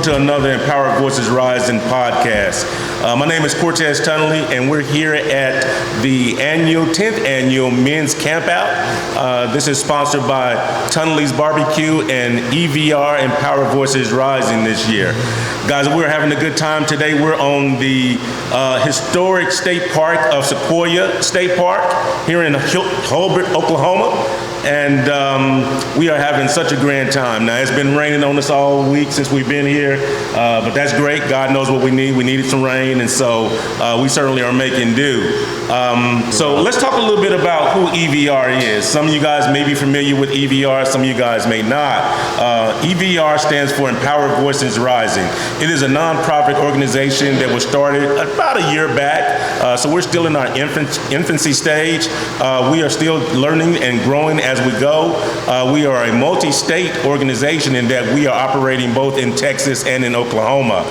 to another Empowered Voices Rising podcast. My name is Cortez Tunnelly, and we're here at the 10th annual Men's Campout. This is sponsored by Tunnelly's Barbecue and EVR, Empowered Voices Rising this year. Guys, we're having a good time today. We're on the historic state park of Sequoia State Park here in Holbert, Oklahoma. And we are having such a grand time. Now, it's been raining on us all week since we've been here, but that's great. God knows what we need. We needed some rain, and so we certainly are making do. So let's talk a little bit about who EVR is. Some of you guys may be familiar with EVR, some of you guys may not. EVR stands for Empowered Voices Rising. It is a nonprofit organization that was started about a year back, so we're still in our infancy stage. We are still learning and growing as we go. We are a multi-state organization in that we are operating both in Texas and in Oklahoma.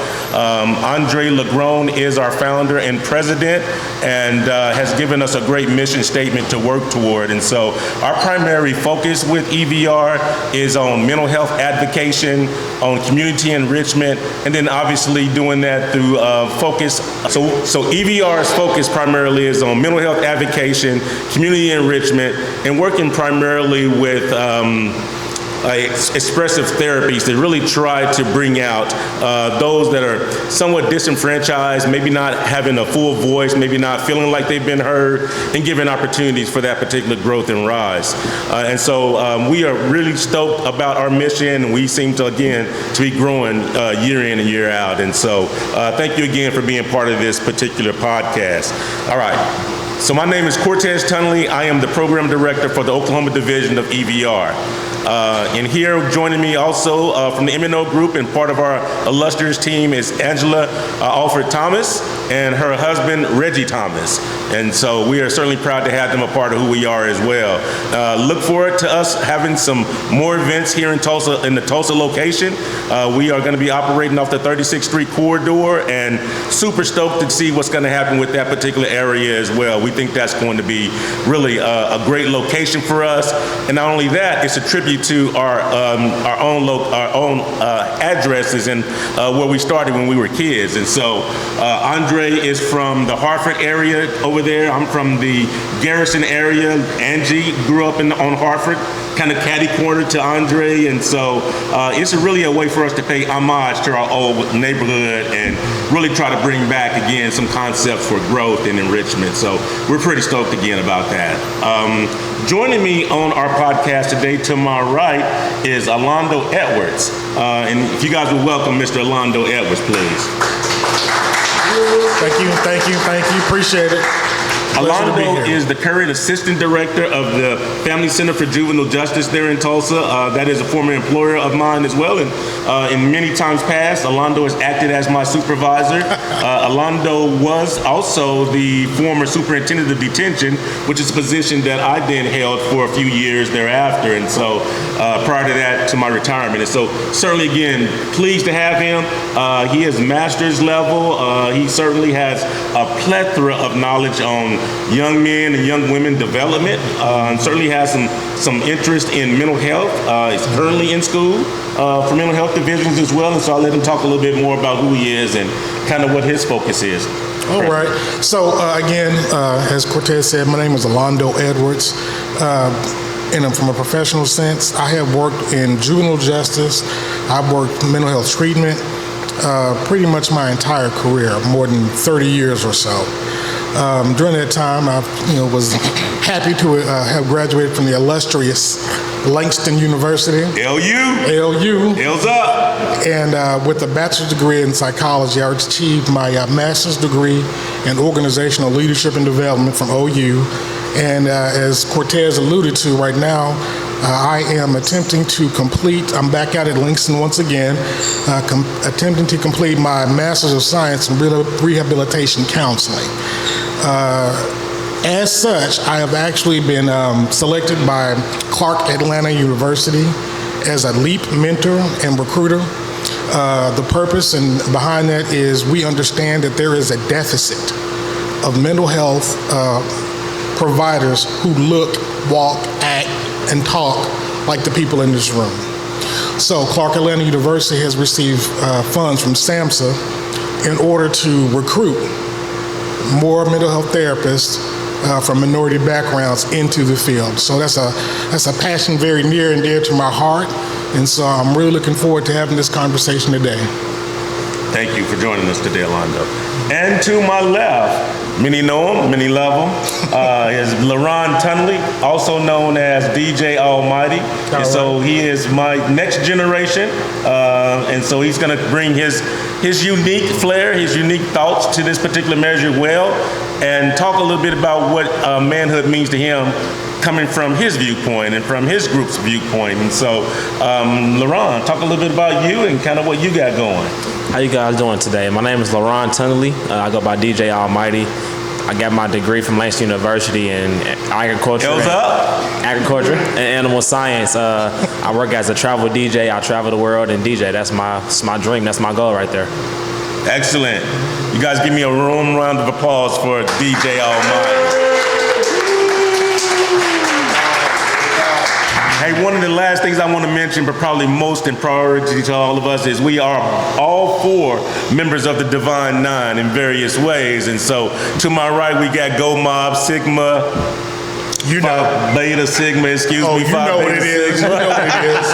Andre Legrone is our founder and president, and has given us a great mission statement to work toward. And so our primary focus with EVR is on mental health advocacy, on community enrichment, and then obviously doing that through focus. So EVR's focus primarily is on mental health advocacy, community enrichment, and working primarily with expressive therapies that really try to bring out those that are somewhat disenfranchised, maybe not having a full voice, maybe not feeling like they've been heard, and giving opportunities for that particular growth and rise. And so we are really stoked about our mission, and we seem to, again, to be growing year in and year out. And so thank you again for being part of this particular podcast. All right. So my name is Cortez Tunnelly. I am the program director for the Oklahoma division of EVR. And here joining me also from the MNO group and part of our illustrious team is Angela Alfred Thomas and her husband Reggie Thomas. And so we are certainly proud to have them a part of who we are as well. Look forward to us having some more events here in Tulsa, in the Tulsa location. We are going to be operating off the 36th Street corridor, and super stoked to see what's going to happen with that particular area as well. We think that's going to be really a great location for us. And not only that, it's a tribute to our own addresses and where we started when we were kids. And so Andre is from the Hartford area over there. I'm from the Garrison area. Angie grew up on Hartford, kind of catty corner to Andre. And so it's really a way for us to pay homage to our old neighborhood and really try to bring back again some concepts for growth and enrichment. So we're pretty stoked again about that. Joining me on our podcast today to my right is Alonzo Edwards. And if you guys would welcome Mr. Alonzo Edwards, please. Thank you. Appreciate it. Alonzo is the current assistant director of the Family Center for Juvenile Justice there in Tulsa. That is a former employer of mine as well. And in many times past, Alonzo has acted as my supervisor. Alonzo was also the former superintendent of detention, which is a position that I then held for a few years thereafter. And so prior to that, to my retirement. And so certainly, again, pleased to have him. He is master's level. He certainly has a plethora of knowledge on young men and young women development, and certainly has some interest in mental health. He's currently in school for mental health divisions as well, and so I'll let him talk a little bit more about who he is and kind of what his focus is. All right. So again, as Cortez said, my name is Alonzo Edwards. And from a professional sense, I have worked in juvenile justice. I've worked mental health treatment pretty much my entire career, more than 30 years or so. During that time, I was happy to have graduated from the illustrious Langston University. LU. L's up. And with a bachelor's degree in psychology, I achieved my master's degree in organizational leadership and development from OU. And as Cortez alluded to right now, I am attempting to complete, I'm back out at Langston once again, attempting to complete my Master's of Science in Rehabilitation Counseling. As such, I have actually been selected by Clark Atlanta University as a LEAP mentor and recruiter. The purpose and behind that is we understand that there is a deficit of mental health providers who look, walk, act, and talk like the people in this room. So Clark Atlanta University has received funds from SAMHSA in order to recruit more mental health therapists from minority backgrounds into the field. So that's a passion very near and dear to my heart, and so I'm really looking forward to having this conversation today. Thank you for joining us today, Orlando. And to my left, many know him, many love him, is LaRon Tunley, also known as DJ Almighty. And so he is my next generation, and so he's going to bring his unique flair, his unique thoughts to this particular measure well, and talk a little bit about what manhood means to him, coming from his viewpoint and from his group's viewpoint. And so, LaRon, talk a little bit about you and kind of what you got going. How you guys doing today? My name is LaRon Tunley. I go by DJ Almighty. I got my degree from Langston University in agriculture. Agriculture and animal science. I work as a travel DJ. I travel the world and DJ. That's my dream. That's my goal right there. Excellent. You guys give me a warm round of applause for DJ Almighty. Hey, one of the last things I want to mention, but probably most in priority to all of us, is we are all four members of the Divine Nine in various ways. And so to my right, we got Go Mob, Sigma, You know. Phi Beta Sigma, excuse me. You know what it is. You know what it is.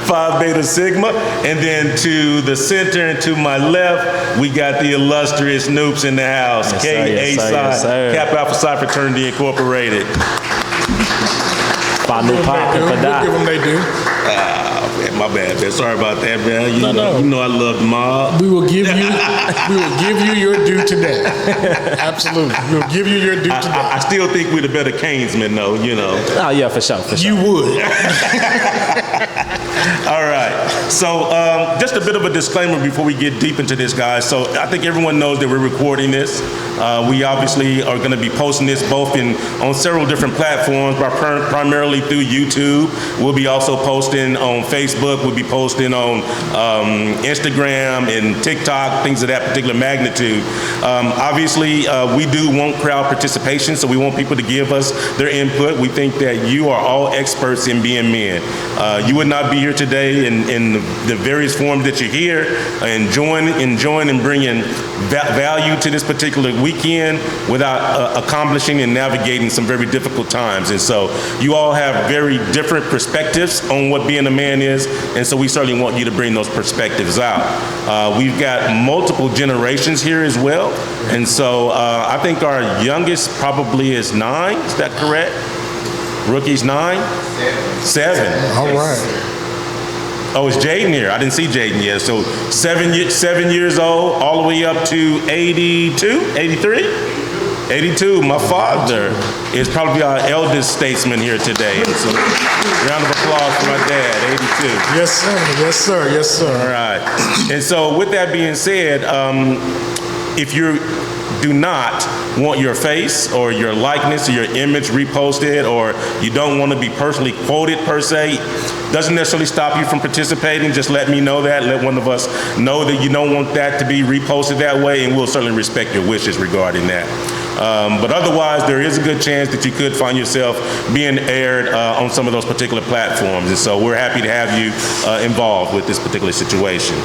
Phi Beta Sigma. And then to the center and to my left, we got the illustrious Noops in the house. Yes, K.A. Psi, Kappa Alpha Psi Fraternity Incorporated. Pop and We'll give them they do. Man, my bad, man. Sorry about that, man. You know I love the mob. We will give you your due today. Absolutely. We'll give you your due today. I still think we're the better Canesmen, though, you know. Oh, yeah, for sure. You would. All right. So just a bit of a disclaimer before we get deep into this, guys. So I think everyone knows that we're recording this. We obviously are going to be posting this both on several different platforms, but primarily through YouTube. We'll be also posting on Facebook. We'll be posting on Instagram and TikTok, things of that particular magnitude. Obviously, we do want crowd participation, so we want people to give us their input. We think that you are all experts in being men. You would not be here today in the various forms that you're here, enjoying and bringing value to this particular weekend without accomplishing and navigating some very difficult times. And so you all have very different perspectives on what being a man is, and so we certainly want you to bring those perspectives out. We've got multiple generations here as well, and so I think our youngest probably is 9, is that correct? Rookie's 9? 7. All right. Oh, is Jaden here? I didn't see Jaden yet. So 7 years old, all the way up to 82, 83? 82. My father is probably our eldest statesman here today. And so round of applause for my dad, 82. Yes, sir. Yes, sir. Yes, sir. All right. And so with that being said, if you do not want your face or your likeness or your image reposted, or you don't want to be personally quoted per se, doesn't necessarily stop you from participating. Just let me know that. Let one of us know that you don't want that to be reposted that way, and we'll certainly respect your wishes regarding that. But otherwise, there is a good chance that you could find yourself being aired on some of those particular platforms. And so we're happy to have you involved with this particular situation.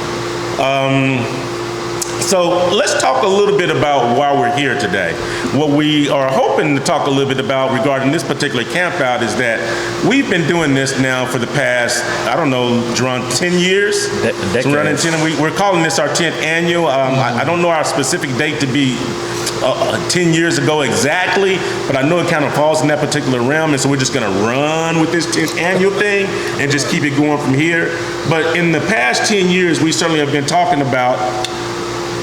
So let's talk a little bit about why we're here today. What we are hoping to talk a little bit about regarding this particular camp out is that we've been doing this now for the past, I don't know, around 10 years. We're calling this our 10th annual. I don't know our specific date to be 10 years ago exactly, but I know it kind of falls in that particular realm, and so we're just going to run with this 10th annual thing and just keep it going from here. But in the past 10 years, we certainly have been talking about,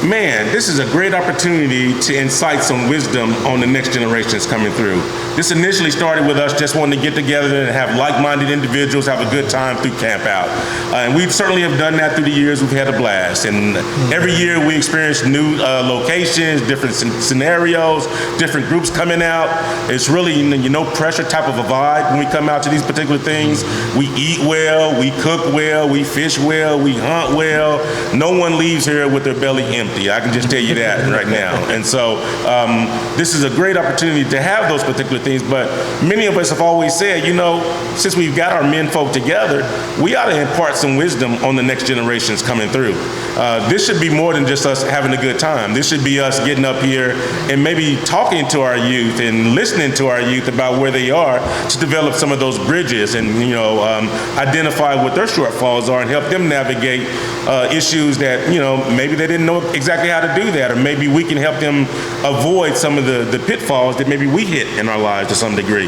man, this is a great opportunity to incite some wisdom on the next generations coming through. This initially started with us just wanting to get together and have like-minded individuals have a good time through Camp Out. And we certainly have done that through the years. We've had a blast. And every year we experience new locations, different scenarios, different groups coming out. It's really, no pressure type of a vibe when we come out to these particular things. We eat well, we cook well, we fish well, we hunt well. No one leaves here with their belly empty. I can just tell you that right now. And so this is a great opportunity to have those particular things, but many of us have always said, since we've got our men folk together, we ought to impart some wisdom on the next generations coming through. This should be more than just us having a good time. This should be us getting up here and maybe talking to our youth and listening to our youth about where they are to develop some of those bridges and, identify what their shortfalls are and help them navigate issues that, maybe they didn't know exactly how to do that, or maybe we can help them avoid some of the pitfalls that maybe we hit in our lives to some degree.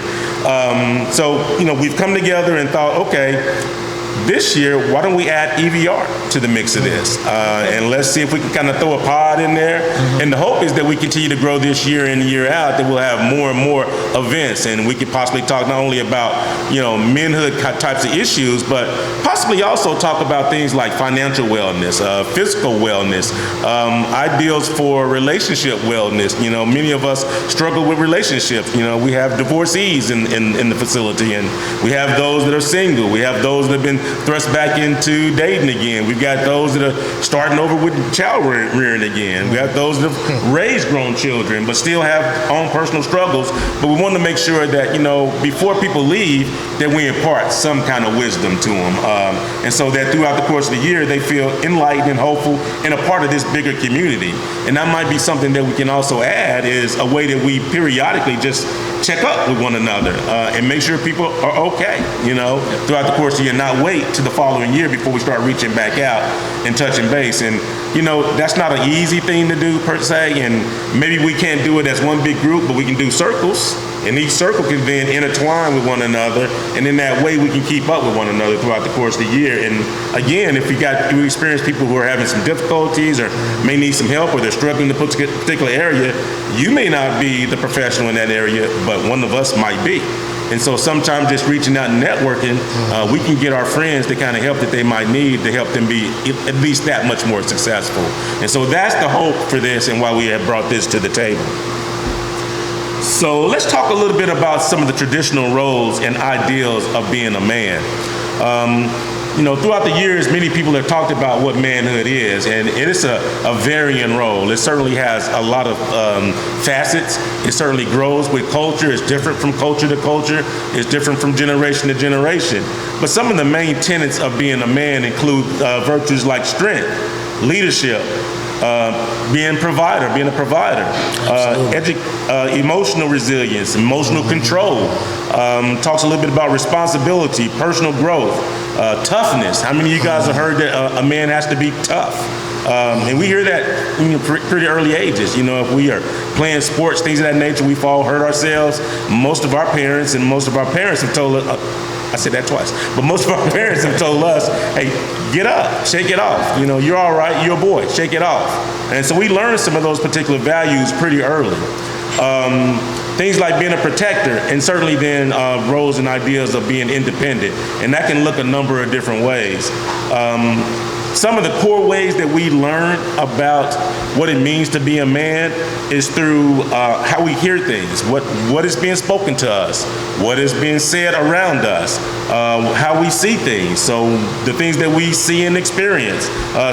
So we've come together and thought, okay, this year, why don't we add EVR to the mix of this? And let's see if we can kind of throw a pod in there. And the hope is that we continue to grow this year in and year out, that we'll have more and more events, and we could possibly talk not only about, manhood types of issues, but possibly also talk about things like financial wellness, physical wellness, ideals for relationship wellness. Many of us struggle with relationships. We have divorcees in the facility, and we have those that are single. We have those that have been thrust back into dating again. We've got those that are starting over with child rearing again. We have those that have raised grown children but still have own personal struggles. But we want to make sure that, before people leave, that we impart some kind of wisdom to them. And so that throughout the course of the year, they feel enlightened and hopeful and a part of this bigger community. And that might be something that we can also add, is a way that we periodically just check up with one another and make sure people are okay, throughout the course of the year, not wait to the following year before we start reaching back out and touching base. And, that's not an easy thing to do per se, and maybe we can't do it as one big group, but we can do circles, and each circle can then intertwine with one another, and in that way we can keep up with one another throughout the course of the year. And again, if we experience people who are having some difficulties or may need some help, or they're struggling in a particular area, you may not be the professional in that area, but one of us might be. And so sometimes just reaching out and networking, we can get our friends the kind of help that they might need to help them be at least that much more successful. And so that's the hope for this and why we have brought this to the table. So let's talk a little bit about some of the traditional roles and ideals of being a man. Throughout the years, many people have talked about what manhood is, and it is a varying role. It certainly has a lot of facets. It certainly grows with culture. It's different from culture to culture. It's different from generation to generation. But some of the main tenets of being a man include virtues like strength, leadership, being a provider, emotional resilience, emotional control. Talks a little bit about responsibility, personal growth, toughness. How many of you guys have heard that a man has to be tough? And we hear that in pretty early ages. If we are playing sports, things of that nature, we fall, hurt ourselves. Most of our parents have told us, I said that twice, but most of our parents have told us, hey, get up, shake it off. You're all right, you're a boy, shake it off. And so we learned some of those particular values pretty early. Things like being a protector, and certainly then roles and ideas of being independent. And that can look a number of different ways. Some of the core ways that we learn about what it means to be a man is through how we hear things, what is being spoken to us, what is being said around us, how we see things. So the things that we see and experience,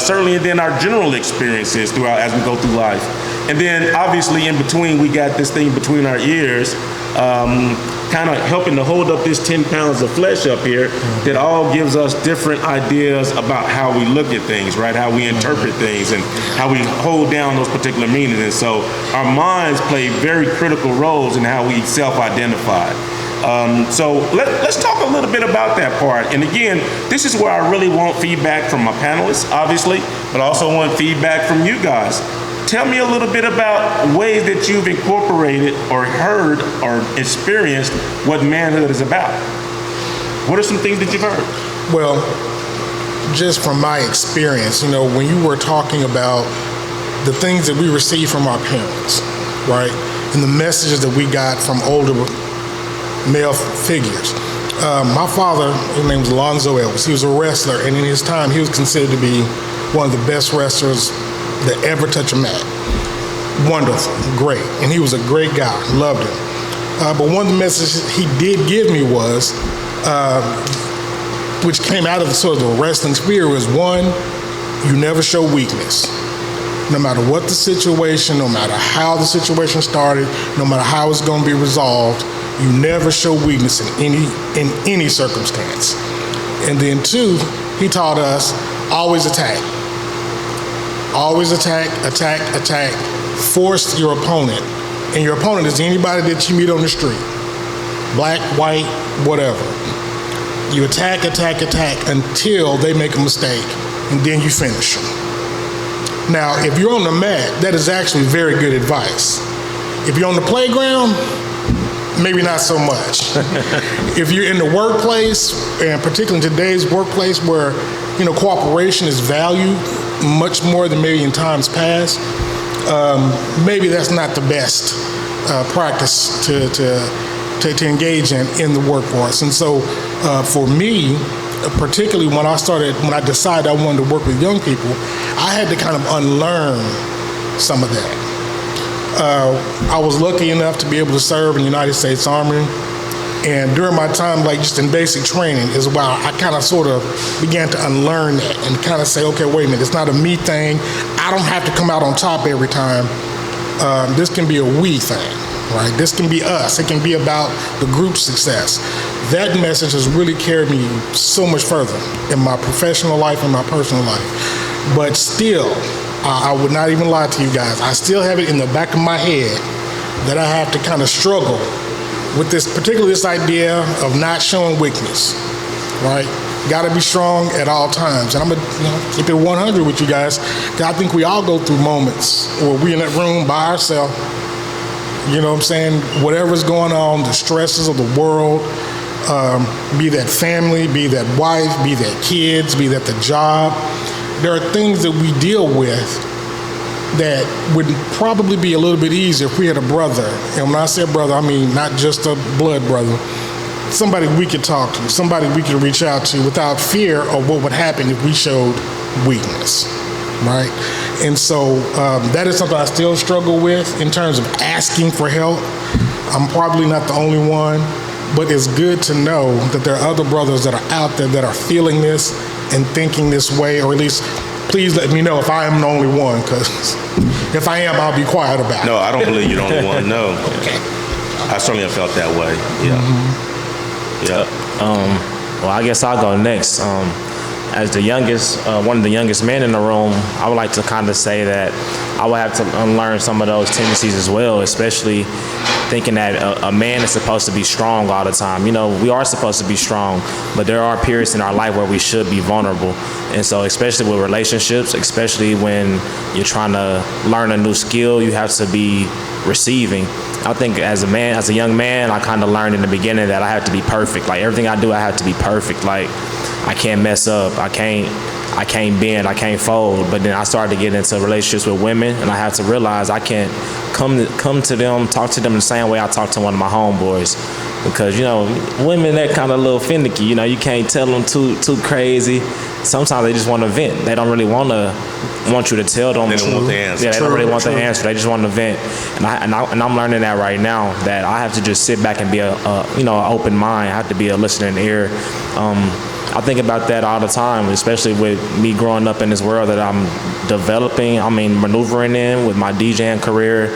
certainly, and then our general experiences throughout as we go through life. And then obviously in between, we got this thing between our ears, kind of helping to hold up this 10 pounds of flesh up here that all gives us different ideas about how we look at things, right? How we interpret things and how we hold down those particular meanings. And so our minds play very critical roles in how we self-identify. So let's talk a little bit about that part. And again, this is where I really want feedback from my panelists, obviously, but I also want feedback from you guys. Tell me a little bit about ways that you've incorporated or heard or experienced what manhood is about. What are some things that you've heard? Well, just from my experience, when you were talking about the things that we received from our parents, right, and the messages that we got from older male figures. My father, his name was Alonzo Edwards. He was a wrestler, and in his time, he was considered to be one of the best wrestlers that ever touch a mat. Wonderful, great. And he was a great guy, loved him. But one of the messages he did give me was, which came out of sort of the wrestling spirit, was one, you never show weakness. No matter what the situation, no matter how the situation started, no matter how it's going to be resolved, You never show weakness in any circumstance. And then 2, he taught us always attack. Always attack, attack, attack. Force your opponent. And your opponent is anybody that you meet on the street. Black, white, whatever. You attack, attack, attack until they make a mistake, and then you finish them. Now, if you're on the mat, that is actually very good advice. If you're on the playground, maybe not so much. If you're in the workplace, and particularly in today's workplace where, cooperation is valued much more than maybe in times past, maybe that's not the best practice to engage in the workforce. And so for me, particularly when I decided I wanted to work with young people, I had to kind of unlearn some of that. I was lucky enough to be able to serve in the United States Army. And during my time, just in basic training, is where I kind of sort of began to unlearn that and kind of say, okay, wait a minute, it's not a me thing. I don't have to come out on top every time. This can be a we thing, right? This can be us. It can be about the group's success. That message has really carried me so much further in my professional life and my personal life. But still, I would not even lie to you guys. I still have it in the back of my head that I have to kind of struggle with this idea of not showing weakness, right? Got to be strong at all times. And I'm going to keep it 100 with you guys, because I think we all go through moments where we're in that room by ourselves, you know what I'm saying? Whatever's going on, the stresses of the world, be that family, be that wife, be that kids, be that the job. There are things that we deal with that would probably be a little bit easier if we had a brother. And when I say brother, I mean not just a blood brother. Somebody we could talk to, somebody we could reach out to without fear of what would happen if we showed weakness, right? And so that is something I still struggle with in terms of asking for help. I'm probably not the only one, but it's good to know that there are other brothers that are out there that are feeling this and thinking this way, or at least please let me know if I am the only one, because if I am, I'll be quiet about it. No, I don't believe you're the only one, no. Okay. I certainly have felt that way, yeah. Mm-hmm. Yeah. Well, I guess I'll go next. As the youngest, one of the youngest men in the room, I would like to kind of say that I would have to unlearn some of those tendencies as well, especially thinking that a man is supposed to be strong all the time. We are supposed to be strong, but there are periods in our life where we should be vulnerable. And so especially with relationships, especially when you're trying to learn a new skill, you have to be receiving. I think as a young man, I kind of learned in the beginning that I have to be perfect. Like everything I do, I have to be perfect. Like I can't mess up. I can't bend. I can't fold. But then I started to get into relationships with women, and I had to realize I can't come to them, talk to them the same way I talk to one of my homeboys. Because, women, they're kind of a little finicky. You can't tell them too crazy. Sometimes they just want to vent. They don't really want you to tell them. They don't want the answer. Yeah, they don't really want the answer. They just want to vent. And I'm learning that right now, that I have to just sit back and be an open mind. I have to be a listening ear. I think about that all the time, especially with me growing up in this world that I'm developing, maneuvering in with my DJing career.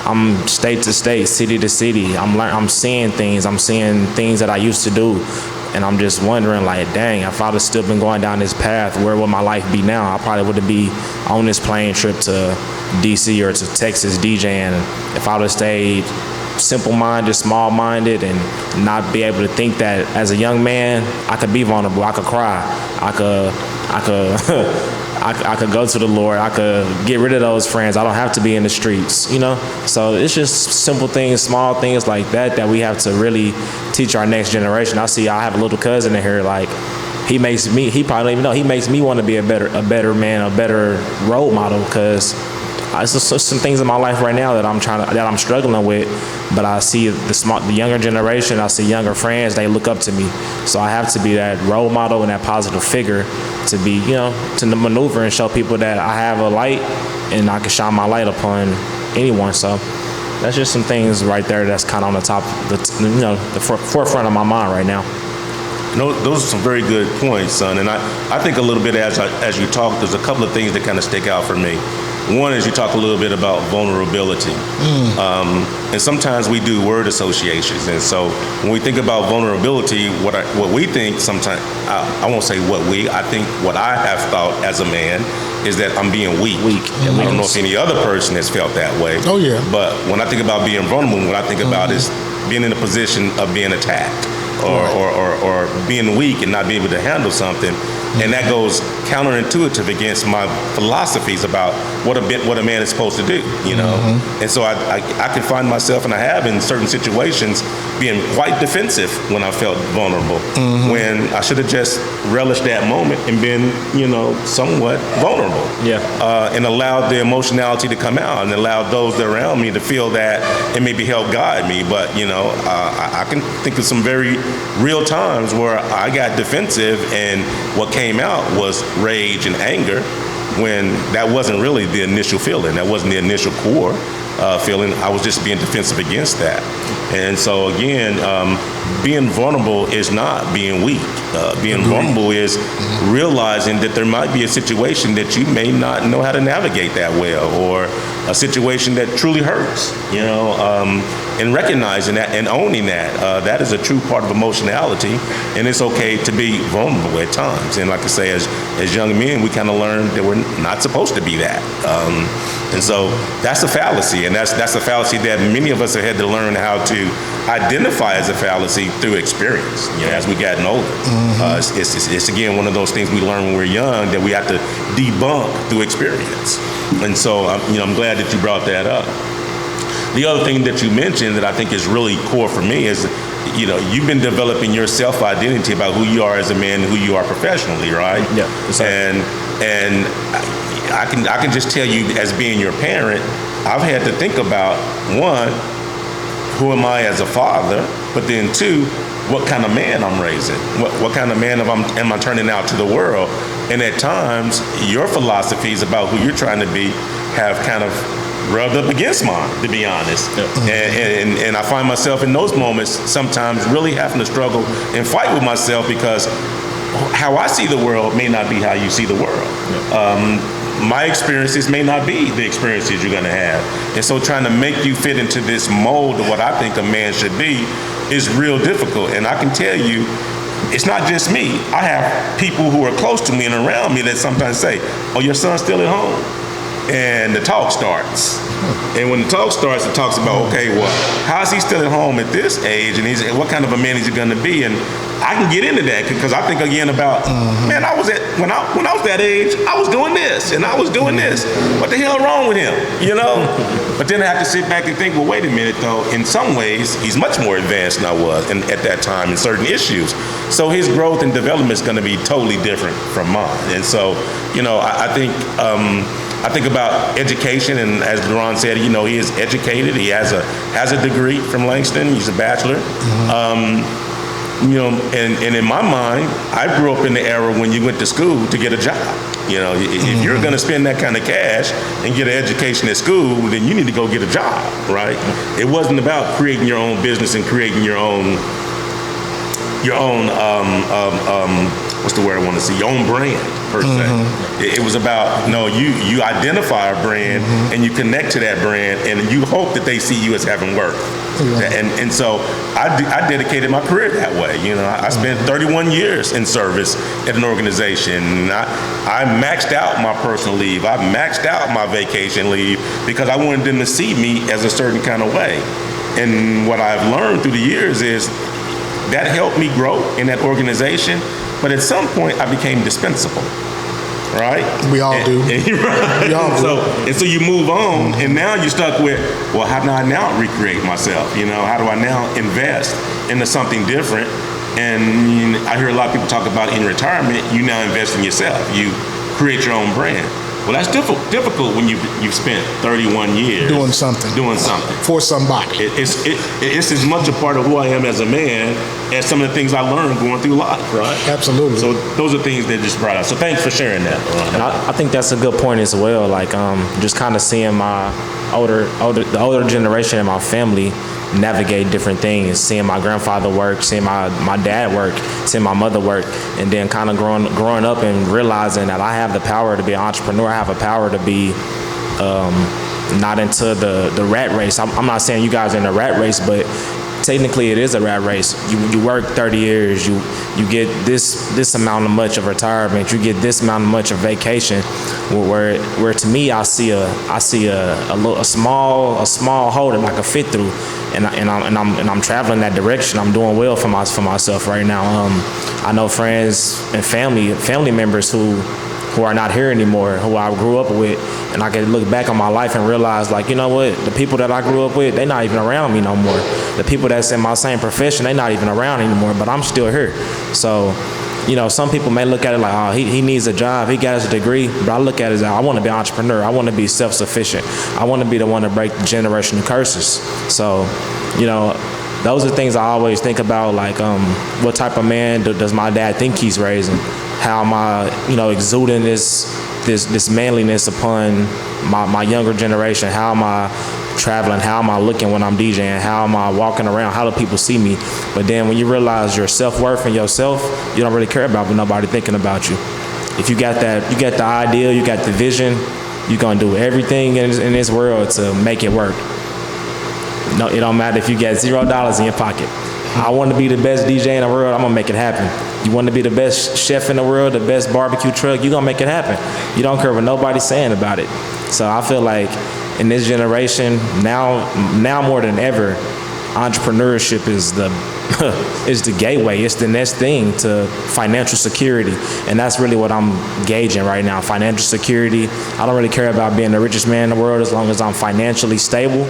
I'm state to state, city to city. I'm seeing things. I'm seeing things that I used to do. And I'm just wondering, dang, if I'd have still been going down this path, where would my life be now? I probably wouldn't be on this plane trip to DC or to Texas DJing. If I would have stayed simple-minded, small-minded, and not be able to think that as a young man, I could be vulnerable, I could cry, I could go to the Lord, I could get rid of those friends. I don't have to be in the streets, So it's just simple things, small things like that we have to really teach our next generation. I have a little cousin in here, he makes me, he probably don't even know, he makes me want to be a better man, a better role model, because it's just some things in my life right now that I'm struggling with, but I see the younger generation, I see younger friends, they look up to me. So I have to be that role model and that positive figure to be, to maneuver and show people that I have a light and I can shine my light upon anyone. So that's just some things right there that's kind of on the top, the forefront of my mind right now. Those are some very good points, son. And I think a little bit as you talk, there's a couple of things that kind of stick out for me. One is you talk a little bit about vulnerability. And sometimes we do word associations. And so when we think about vulnerability, what we think sometimes, I won't say I think what I have thought as a man is that I'm being weak. I don't know if any other person has felt that way. Oh, yeah. But when I think about being vulnerable, what I think about is being in a position of being attacked or being weak and not being able to handle something. And that goes counterintuitive against my philosophies about what a man is supposed to do, you know? And so I can find myself, and I have in certain situations, being quite defensive when I felt vulnerable, when I should have just relished that moment and been, you know, somewhat vulnerable. And allowed the emotionality to come out and allowed those that are around me to feel that and maybe help guide me. But, you know, I can think of some very real times where I got defensive and what came out was rage and anger, when that wasn't really the initial feeling. That wasn't the initial core feeling. I was just being defensive against that. And so again, being vulnerable is not being weak. Being vulnerable is realizing that there might be a situation that you may not know how to navigate that well, or a situation that truly hurts, you know, and recognizing that and owning that. That is a true part of emotionality, and it's okay to be vulnerable at times. And like I say, as young men, we kind of learn that we're not supposed to be that. And so that's a fallacy, and that's a fallacy that many of us have had to learn how to identify as a fallacy through experience, you know, as we gotten older. It's again one of those things we learn when we're young that we have to debunk through experience. And so I'm glad that you brought that up. The other thing that you mentioned that I think is really core for me is, you know, you've been developing your self-identity about who you are as a man and who you are professionally, right? Yeah. And I can just tell you, as being your parent, I've had to think about, one, who am I as a father, but then two, what kind of man I'm raising, what kind of man am I turning out to the world. And at times, your philosophies about who you're trying to be have kind of rubbed up against mine, to be honest. And I find myself in those moments sometimes really having to struggle and fight with myself, because how I see the world may not be how you see the world. My experiences may not be the experiences you're going to have. And so trying to make you fit into this mold of what I think a man should be is real difficult. And I can tell you, it's not just me. I have people who are close to me and around me that sometimes say, "Oh, your son's still at home?" And the talk starts. And when the talk starts, it talks about, okay, well, how is he still at home at this age? And what kind of a man is he going to be? And I can get into that because I think again about, man, when I was that age, I was doing this and I was doing this. What the hell wrong with him? You know? But then I have to sit back and think, well, wait a minute though. In some ways, he's much more advanced than I was at that time in certain issues. So his growth and development is going to be totally different from mine. And so, you know, I think about education, and as Duran said, you know, he is educated. He has a degree from Langston. He's a bachelor. You know, and in my mind, I grew up in the era when you went to school to get a job. You know, if you're going to spend that kind of cash and get an education at school, then you need to go get a job, right? It wasn't about creating your own business and creating your own what's the word I want to see? Your own brand, per se. It was about, no, you identify a brand and you connect to that brand, and you hope that they see you as having worth. And so I dedicated my career that way. You know, I spent 31 years in service at an organization. I maxed out my personal leave. I maxed out my vacation leave because I wanted them to see me as a certain kind of way. And what I've learned through the years is that helped me grow in that organization. But at some point, I became dispensable, right? We all do. Right? We all do. And so you move on, and now you're stuck with, well, how do I now recreate myself? You know, how do I now invest into something different? And I hear a lot of people talk about in retirement, you now invest in yourself. You create your own brand. Well, that's difficult when you've spent 31 years doing something for somebody. It's as much a part of who I am as a man as some of the things I learned going through life, right? Absolutely. So those are things that just brought up. So thanks for sharing that. And I think that's a good point as well. Like just kind of seeing my the older generation in my family navigate different things, seeing my grandfather work, seeing my dad work, seeing my mother work, and then kind of growing up and realizing that I have the power to be an entrepreneur. I have a power to be not into the rat race. I'm not saying you guys are in a rat race, but technically it is a rat race. You work 30 years, you get this amount of much of retirement, you get this amount of much of vacation, where to me I see a small hole that I can fit through, and I'm traveling that direction. I'm doing well for myself right now. I know friends and family members who are not here anymore, who I grew up with, and I can look back on my life and realize, like, you know what, the people that I grew up with, they're not even around me no more. The people that's in my same profession, they're not even around anymore, but I'm still here. So, you know, some people may look at it like, oh, he needs a job, he got his degree, but I look at it as, I want to be an entrepreneur, I want to be self-sufficient, I want to be the one to break the generational curses. So, you know, those are things I always think about, like, what type of man does my dad think he's raising? How am I, you know, exuding this manliness upon my younger generation? How am I traveling? How am I looking when I'm DJing? How am I walking around? How do people see me? But then when you realize your self-worth and yourself, you don't really care about nobody thinking about you. If you got the ideal, you got the vision, you're gonna do everything in this world to make it work. No, it don't matter if you got $0 in your pocket. I want to be the best DJ in the world, I'm gonna make it happen. You want to be the best chef in the world, the best barbecue truck, you're gonna make it happen. You don't care what nobody's saying about it. So I feel like in this generation, now more than ever, entrepreneurship is the gateway. It's the next thing to financial security, and that's really what I'm gauging right now. Financial security. I don't really care about being the richest man in the world as long as I'm financially stable,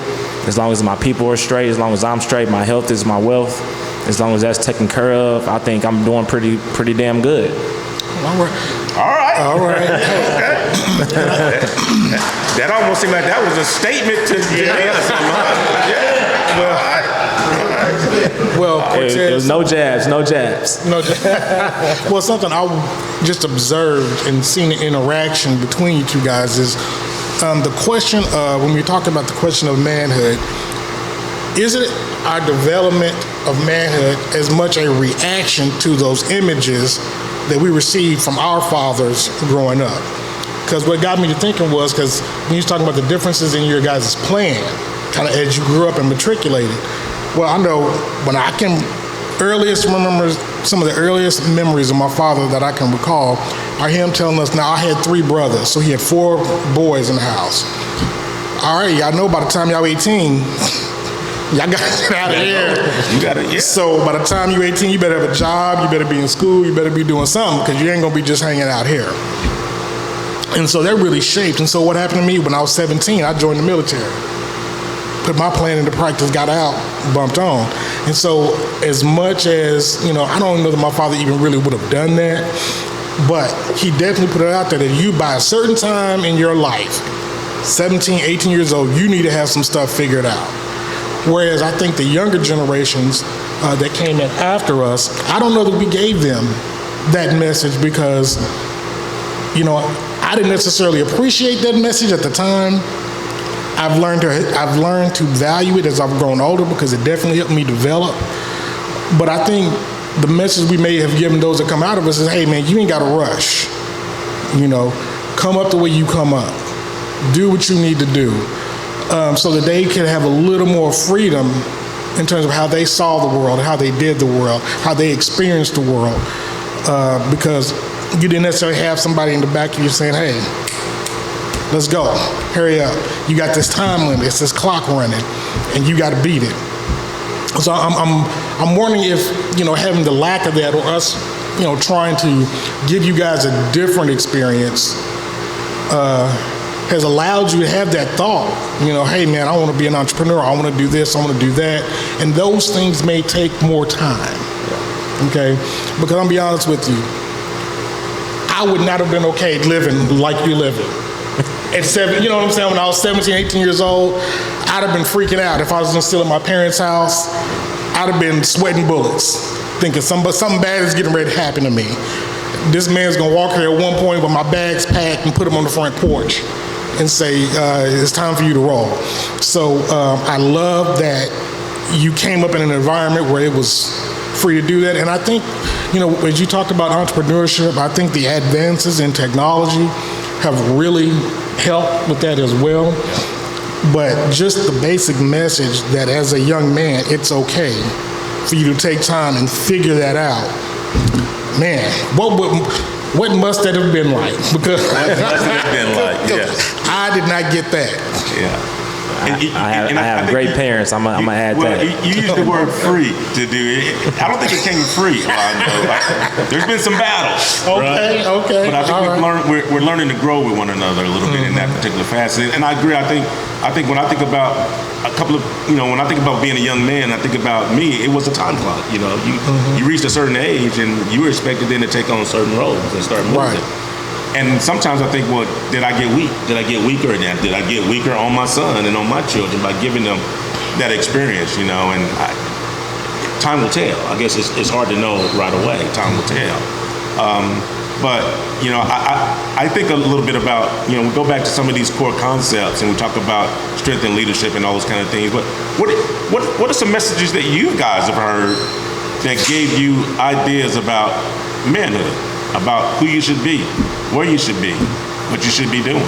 as long as my people are straight, as long as I'm straight, my health is my wealth. As long as that's taken care of, I think I'm doing pretty damn good. All right. That almost seemed like that was a statement to us. Well, Cortez, it was no jabs. Well, something I just observed and seen the interaction between you two guys is the question of, when we talk about the question of manhood, is it our development of manhood as much a reaction to those images that we received from our fathers growing up? Because what got me to thinking was, because when you was talking about the differences in your guys' plan, kind of as you grew up and matriculated, well, I know when I can remember some of the earliest memories of my father that I can recall are him telling us, now I had 3 brothers, so he had 4 boys in the house. All right, y'all know by the time y'all 18, y'all got to get out of here. You got it. So by the time you're 18, you better have a job, you better be in school, you better be doing something, because you ain't going to be just hanging out here. And so that really shaped. And so what happened to me when I was 17, I joined the military. Put my plan into practice, got out, bumped on. And so as much as, you know, I don't know that my father even really would have done that, but he definitely put it out there that you, by a certain time in your life, 17, 18 years old, you need to have some stuff figured out. Whereas I think the younger generations that came in after us, I don't know that we gave them that message because, you know, I didn't necessarily appreciate that message at the time. I've learned to value it as I've grown older because it definitely helped me develop. But I think the message we may have given those that come out of us is, hey man, you ain't got to rush. You know, come up the way you come up. Do what you need to do. So that they can have a little more freedom in terms of how they saw the world, how they did the world, how they experienced the world. Because you didn't necessarily have somebody in the back of you saying, hey, let's go, hurry up. You got this time limit, it's this clock running, and you got to beat it. So I'm wondering if, you know, having the lack of that, or us, you know, trying to give you guys a different experience has allowed you to have that thought, you know, hey man, I want to be an entrepreneur, I want to do this, I want to do that, and those things may take more time, okay? Because I'm gonna be honest with you, I would not have been okay living like you're living. At 7, you know what I'm saying, when I was 17, 18 years old, I'd have been freaking out. If I was still at my parents' house, I'd have been sweating bullets, thinking something bad is getting ready to happen to me. This man's gonna walk here at one point with my bags packed and put them on the front porch and say, it's time for you to roll. So I love that you came up in an environment where it was free to do that. And I think, you know, as you talked about entrepreneurship, I think the advances in technology have really helped with that as well. But just the basic message that as a young man, it's okay for you to take time and figure that out. Man, what must that have been like? Because I did not get that. Yeah. I have great parents. I'm gonna add well, that. You use the word free to do it. I don't think it came free. There's been some battles. Okay, right? okay. But I think we're learning to grow with one another a little bit in that particular facet. And I agree. I think when I think about when I think about being a young man, I think about me. It was a time clock. You reached a certain age, and you were expected then to take on certain roles and start moving. Right. And sometimes I think, well, did I get weak? Did I get weaker in that? Did I get weaker on my son and on my children by giving them that experience, And time will tell. I guess it's hard to know right away. Time will tell. But I think a little bit about, we go back to some of these core concepts and we talk about strength and leadership and all those kind of things. But what are some messages that you guys have heard that gave you ideas about manhood? About who you should be, where you should be, what you should be doing.